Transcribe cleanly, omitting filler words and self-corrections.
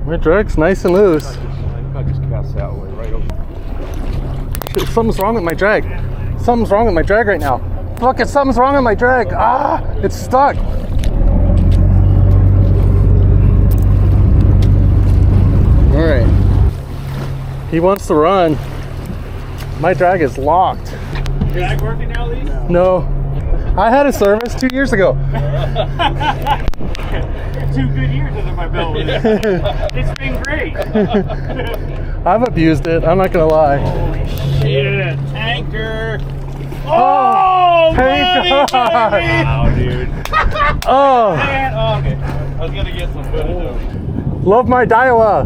My drag's nice and loose. I just cast that way right over. Shit, something's wrong with my drag. Something's wrong with my drag right now. Fuck it, something's wrong with my drag. Ah, it's stuck. All right. He wants to run. My drag is locked. Drag working now, Lee? No. I had a service 2 years ago. 2 good years under my belt. It's been great. I've abused it, I'm not gonna lie. Holy shit. Anchor. Oh, thank God. Wow, dude. Oh, Man, oh, okay. I was gonna get some footage of it. love my Daiwa.